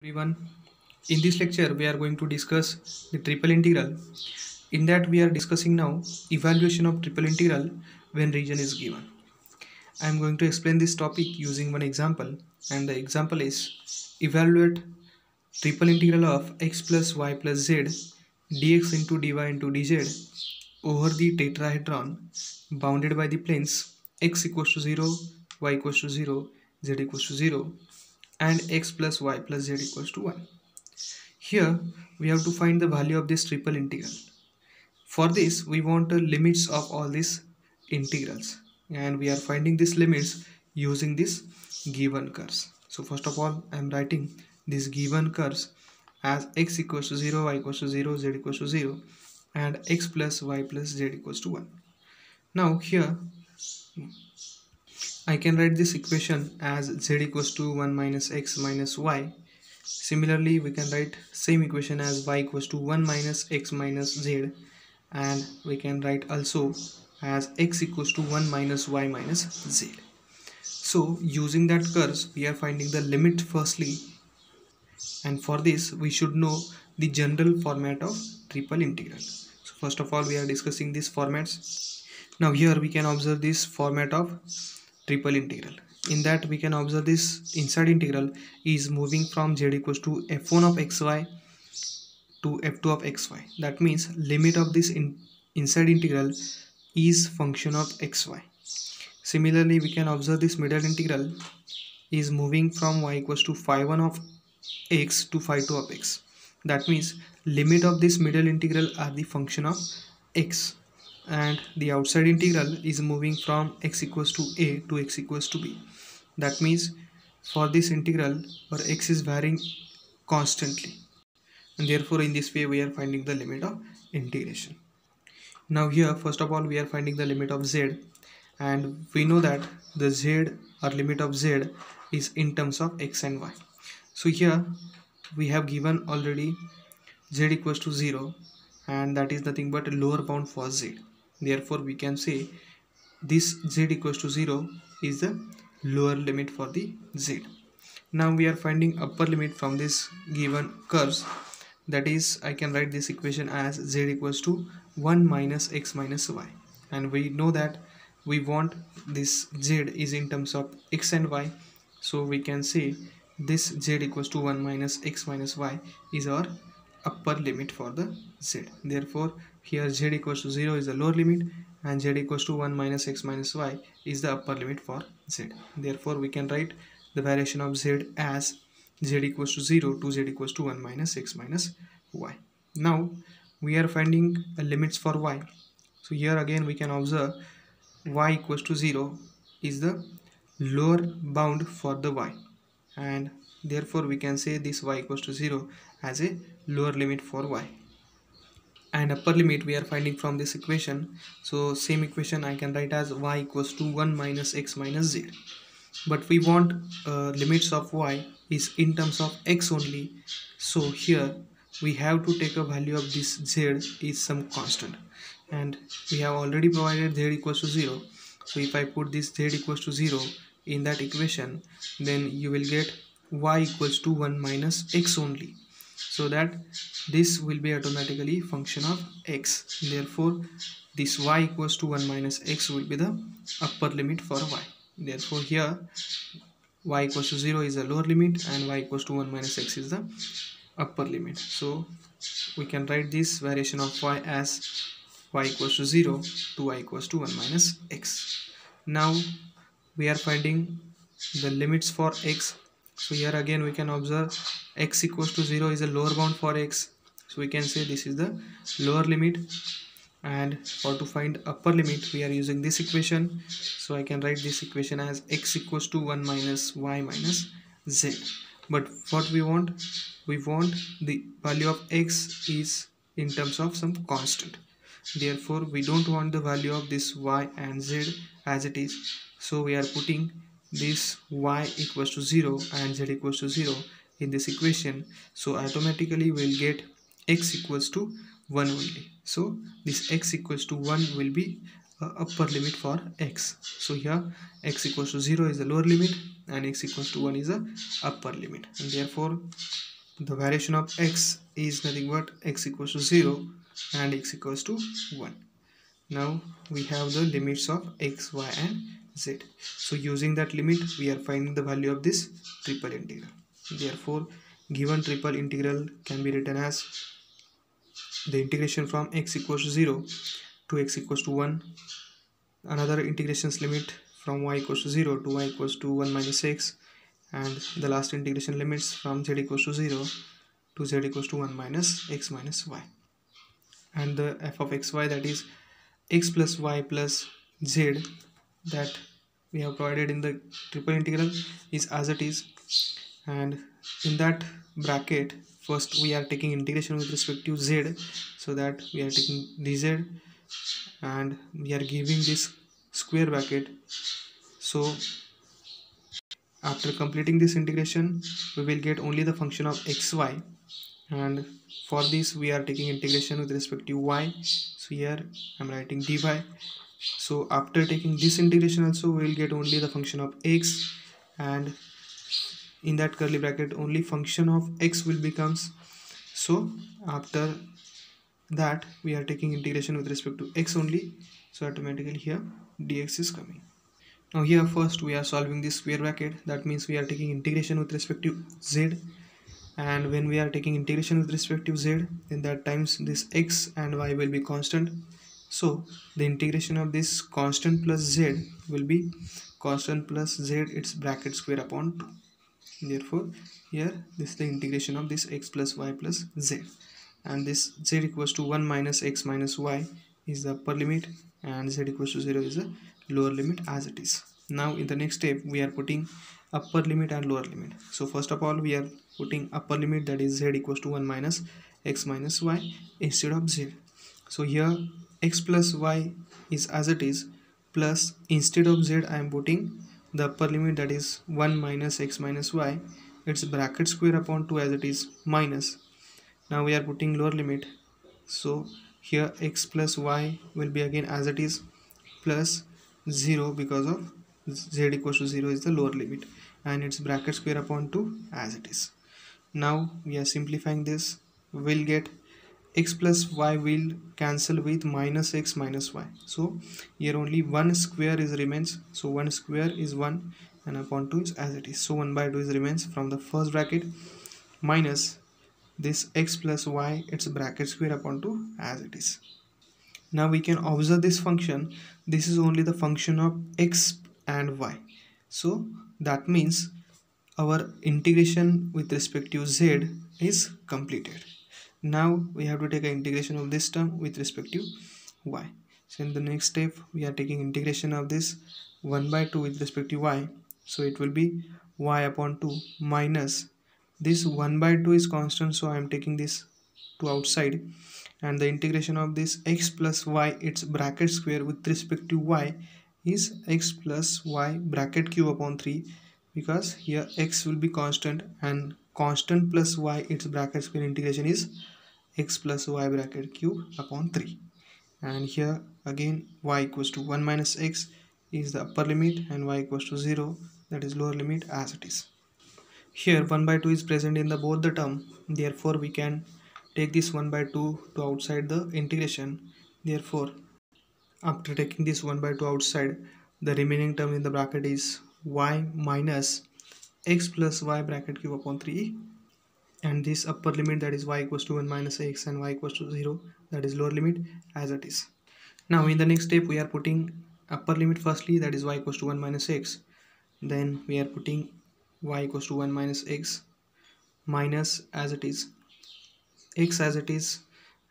Everyone, in this lecture we are going to discuss the triple integral. In that we are discussing now evaluation of triple integral when region is given. I am going to explain this topic using one example, and the example is evaluate triple integral of x plus y plus z dx into dy into dz over the tetrahedron bounded by the planes x equals to 0, y equals to 0, z equals to 0 and x plus y plus z equals to 1. Here we have to find the value of this triple integral. For this we want the limits of all these integrals, and we are finding these limits using this given curves. So first of all I am writing these given curves as x equals to 0, y equals to 0, z equals to 0 and x plus y plus z equals to 1. Now here I can write this equation as z equals to 1 minus x minus y. Similarly, we can write same equation as y equals to 1 minus x minus z, and we can write also as x equals to 1 minus y minus z. So using that curves we are finding the limit firstly, and for this we should know the general format of triple integral. So first of all we are discussing these formats. Now here we can observe this format of triple integral. In that we can observe this inside integral is moving from z equals to f1 of xy to f2 of xy. That means limit of this inside integral is function of xy. Similarly we can observe this middle integral is moving from y equals to phi1 of x to phi2 of x. That means limit of this middle integral are the function of x, and the outside integral is moving from x equals to a to x equals to b. That means for this integral where x is varying constantly, and therefore in this way we are finding the limit of integration. Now here first of all we are finding the limit of z, and we know that the z or limit of z is in terms of x and y. So here we have given already z equals to 0, and that is nothing but lower bound for z. Therefore we can say this z equals to 0 is the lower limit for the z. Now we are finding upper limit from this given curves. That is, I can write this equation as z equals to 1 minus x minus y, and we know that we want this z is in terms of x and y, so we can say this z equals to 1 minus x minus y is our upper limit for the z. Therefore here z equals to 0 is the lower limit and z equals to 1 minus x minus y is the upper limit for z. Therefore we can write the variation of z as z equals to 0 to z equals to 1 minus x minus y. Now we are finding limits for y. So here again we can observe y equals to 0 is the lower bound for the y, and therefore we can say this y equals to 0 as a lower limit for y, and upper limit we are finding from this equation. So same equation I can write as y equals to 1 minus x minus z, but we want limits of y is in terms of x only. So here we have to take a value of this z is some constant, and we have already provided z equals to 0. So if I put this z equals to 0 in that equation, then you will get y equals to 1 minus x only, so that this will be automatically function of x. Therefore this y equals to 1 minus x will be the upper limit for y. Therefore here y equals to 0 is the lower limit and y equals to 1 minus x is the upper limit. So we can write this variation of y as y equals to 0 to y equals to 1 minus x. Now we are finding the limits for x. So here again we can observe x equals to 0 is a lower bound for x, so we can say this is the lower limit, and for to find upper limit we are using this equation. So I can write this equation as x equals to 1 minus y minus z. But what we want the value of x is in terms of some constant. Therefore we don't want the value of this y and z as it is, so we are putting this y equals to 0 and z equals to 0 in this equation. So automatically we'll get x equals to 1 only. So this x equals to 1 will be upper limit for x. So here x equals to 0 is the lower limit and x equals to 1 is the upper limit, and therefore the variation of x is nothing but x equals to 0 and x equals to 1. Now we have the limits of x, y and z. So using that limit we are finding the value of this triple integral. Therefore given triple integral can be written as the integration from x equals to 0 to x equals to 1, another integrations limit from y equals to 0 to y equals to 1 minus x, and the last integration limits from z equals to 0 to z equals to 1 minus x minus y. And the f of xy, that is x plus y plus z, that we have provided in the triple integral, is as it is. And in that bracket first we are taking integration with respect to z, so that we are taking dz and we are giving this square bracket. So after completing this integration we will get only the function of xy, and for this we are taking integration with respect to y, so here I am writing dy. So after taking this integration also we will get only the function of x, and in that curly bracket only function of x will becomes. So after that we are taking integration with respect to x only, so automatically here dx is coming. Now here first we are solving this square bracket, that means we are taking integration with respect to z, and when we are taking integration with respect to z, then that times this x and y will be constant. So the integration of this constant plus z will be constant plus z its bracket square upon 2. Therefore here this is the integration of this x plus y plus z, and this z equals to 1 minus x minus y is the upper limit and z equals to 0 is the lower limit as it is. Now in the next step we are putting upper limit and lower limit. So first of all we are putting upper limit, that is z equals to 1 minus x minus y instead of z. So here x plus y is as it is, plus instead of z I am putting the upper limit, that is 1 minus x minus y, its bracket square upon 2 as it is, minus. Now we are putting lower limit, so here x plus y will be again as it is, plus 0 because of z equals to 0 is the lower limit, and its bracket square upon 2 as it is. Now we are simplifying this, we will get x plus y will cancel with minus x minus y, so here only 1 square is remains, so 1 square is 1 and upon 2 is as it is, so 1 by 2 is remains from the first bracket, minus this x plus y its bracket square upon 2 as it is. Now we can observe this function, this is only the function of x and y, so that means our integration with respect to z is completed. Now we have to take an integration of this term with respect to y. So in the next step we are taking integration of this 1 by 2 with respect to y, so it will be y upon 2 minus this 1 by 2 is constant, so I am taking this to outside, and the integration of this x plus y its bracket square with respect to y is x plus y bracket cube upon 3, because here x will be constant and constant plus y its bracket square integration is x plus y bracket cube upon 3, and here again y equals to 1 minus x is the upper limit and y equals to 0, that is lower limit as it is. Here 1 by 2 is present in the both the term, therefore we can take this 1 by 2 to outside the integration. Therefore after taking this 1 by 2 outside, the remaining term in the bracket is y minus x plus y bracket cube upon 3, and this upper limit, that is y equals to 1 minus x and y equals to 0, that is lower limit as it is. Now in the next step we are putting upper limit firstly, that is y equals to 1 minus x, then we are putting y equals to 1 minus x minus as it is x as it is,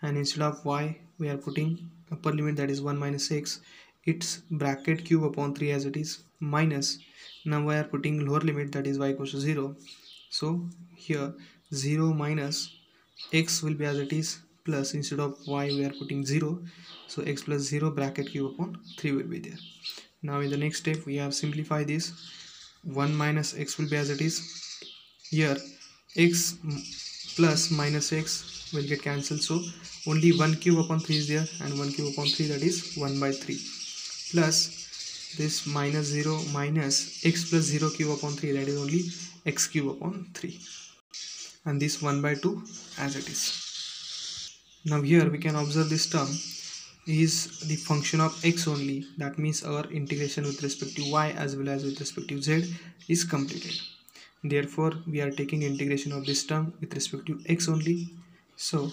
and instead of y we are putting upper limit, that is 1 minus x its bracket cube upon 3 as it is, minus, now we are putting lower limit, that is y equals to 0, so here 0 minus x will be as it is, plus instead of y we are putting 0, so x plus 0 bracket cube upon 3 will be there. Now in the next step we have simplify this, 1 minus x will be as it is, here x plus minus x will get cancelled, so only 1 cube upon 3 is there, and 1 cube upon 3, that is 1 by 3, plus this minus 0 minus x plus 0 cube upon 3, that is only x cube upon 3. and this 1 by 2 as it is. Now here we can observe this term is the function of x only. That means our integration with respect to y as well as with respect to z is completed. Therefore we are taking integration of this term with respect to x only. So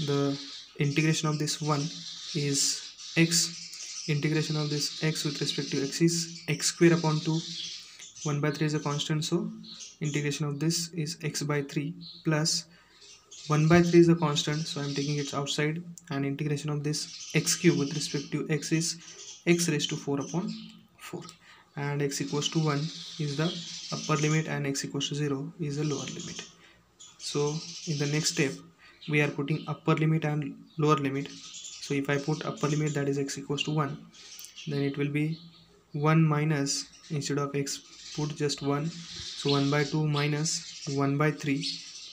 the integration of this 1 is x, integration of this x with respect to x is x square upon 2, 1 by 3 is a constant, so integration of this is x by 3 plus 1 by 3 is a constant, so I am taking it outside, and integration of this x cube with respect to x is x raised to 4 upon 4, and x equals to 1 is the upper limit and x equals to 0 is the lower limit. So in the next step we are putting upper limit and lower limit. So if I put upper limit, that is x equals to 1, then it will be 1 minus, instead of x put just 1, so 1 by 2 minus 1 by 3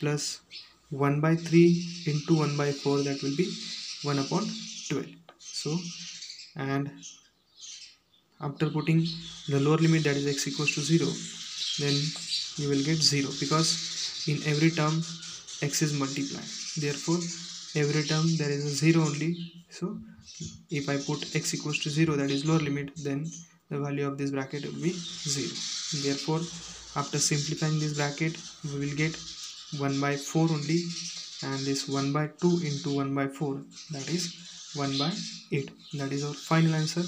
plus 1 by 3 into 1 by 4, that will be 1 upon 12. So, and after putting the lower limit, that is x equals to 0, then you will get 0, because in every term x is multiplied. Therefore every term there is a 0 only. So if I put x equals to 0, that is lower limit, then the value of this bracket will be 0. Therefore after simplifying this bracket, we will get 1 by 4 only, and this 1 by 2 into 1 by 4, that is 1 by 8. That is our final answer.